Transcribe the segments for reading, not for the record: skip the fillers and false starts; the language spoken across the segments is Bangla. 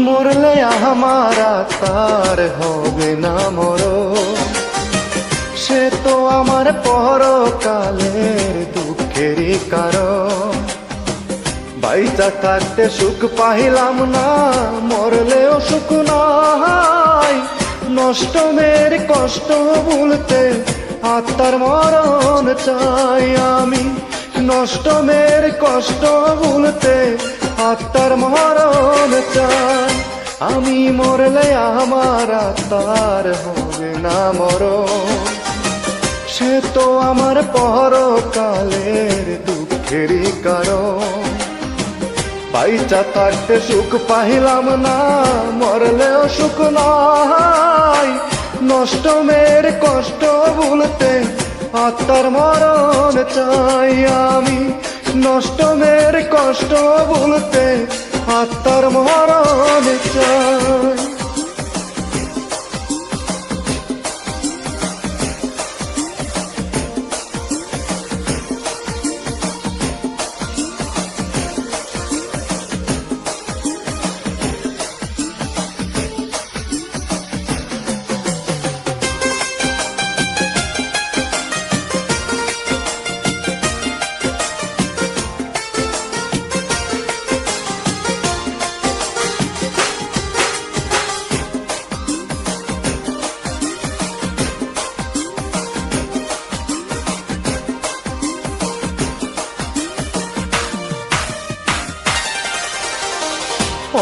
মরলে আমার আত্মার হবে না মরণ, সে তো আমার পরকালের দুঃখেরই কারণ। বাইচা থাকতে সুখ পাইলাম না, মরলেও সুখ নাই। নষ্ট মের কষ্ট ভুলতে আত্মার মরণ চাই আমি, নষ্ট মের কষ্ট ভুলতে আত্মার মরণ চাই। আমি মরলে আমার আত্মার হবে না মরণ, সে তো আমার পরকালের দুঃখেরই কারণ। বাইচা থাকতে সুখ পাইলাম না, মরলেও সুখ নাই। নষ্ট মের কষ্ট ভুলতে আত্মার মরণ চাই আমি, নষ্ট মের কষ্ট ভুলতে আত্মার মরণ চাই।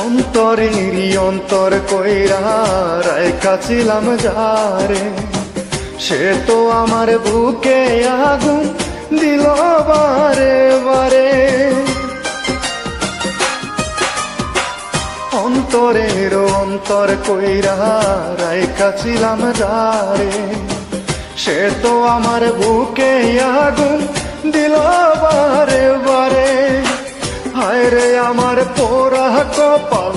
অন্তরেরই অন্তর কইরা রাইখাছিলাম যারে, সে তো আমার বুকে আগুন দিল বারে বারে। অন্তরের অন্তর কইরা রাইখাছিলাম যারে, সে তো আমার বুকে আগুন দিল বারে বারে। হায় রে আমার পোড়া কপাল,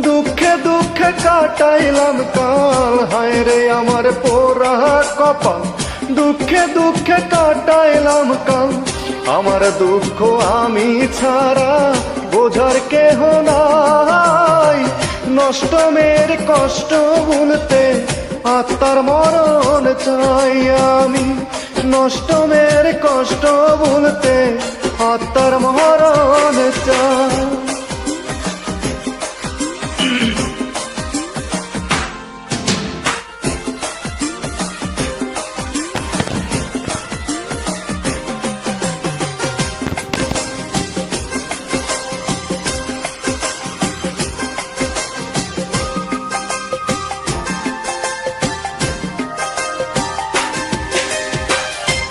দুঃখে দুঃখে কাটাইলাম কাল। হায় রে আমার পোড়া কপাল, দুঃখে দুঃখে কাটাইলাম কাল। আমার দুঃখ আমি ছাড়া বোঝার কেহ নাই। নষ্ট মের কষ্ট ভুলতে আত্মার মরণ চাই আমি, নষ্ট মের কষ্ট ভুলতে আত্মার মরণ চাই।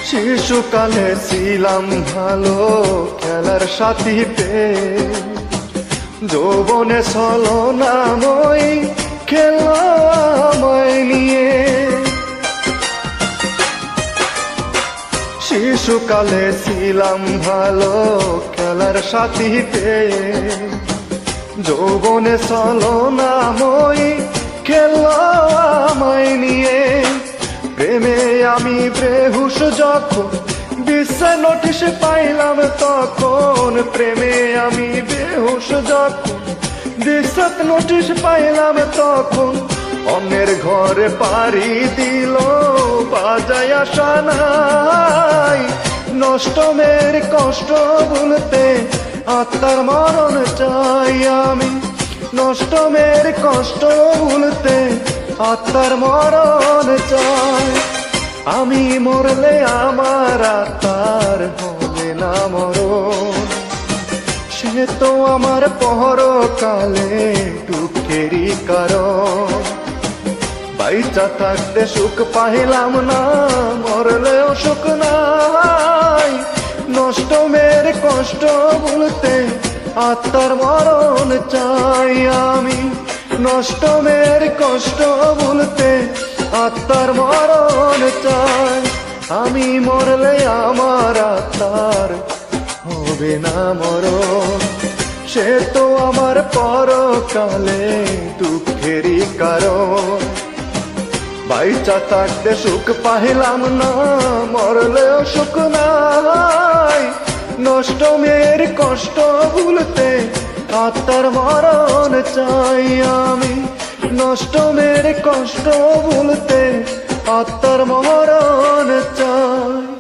শিশুকালে ছিলাম ভালো খেলার সাথীতে, যৌবনে ছলনাময় খেলা আমায় নিয়ে। শিশুকালে ছিলাম ভালো খেলার সাথীতে, যৌবনে ছলনাময় খেলা আমায় নিয়ে। প্রেমে আমি বেহুশ যখন, বিশ্বে নোটিশ পাইলাম তখন। প্রেমে আমি বেহুশ যখন, বিশ্বে নোটিশ পাইলাম তখন। অন্যের ঘরে পাড়ি দিল বাজায় আসা নাই। নষ্ট মের কষ্ট ভুলতে আত্মার মরণ চাই আমি, নষ্ট মের কষ্ট ভুলতে আত্মার মরণ চাই। আমি মরলে আমার আত্মার হবে না মরণ, সে তো আমার পরকালে দুঃখেরই কারণ। বাইচা থাকতে সুখ পাইলাম না, মরলেও সুখ নাই। নষ্ট মের কষ্ট ভুলতে আত্মার মরণ চাই আমি, নষ্ট মের কষ্ট ভুলতে আত্মার মরণ চাই। আমি মরলে আমার আত্মার হবে না মরণ, সে তো আমার পরকালে দুঃখেরই কারণ। বাইচা থাকতে সুখ পাইলাম না, মরলেও সুখ নাই। নষ্ট মের কষ্ট ভুলতে আত্মার মরণ চাই আমি, নষ্ট মেরে কষ্ট ভুলতে আত্মার মরণ চাই।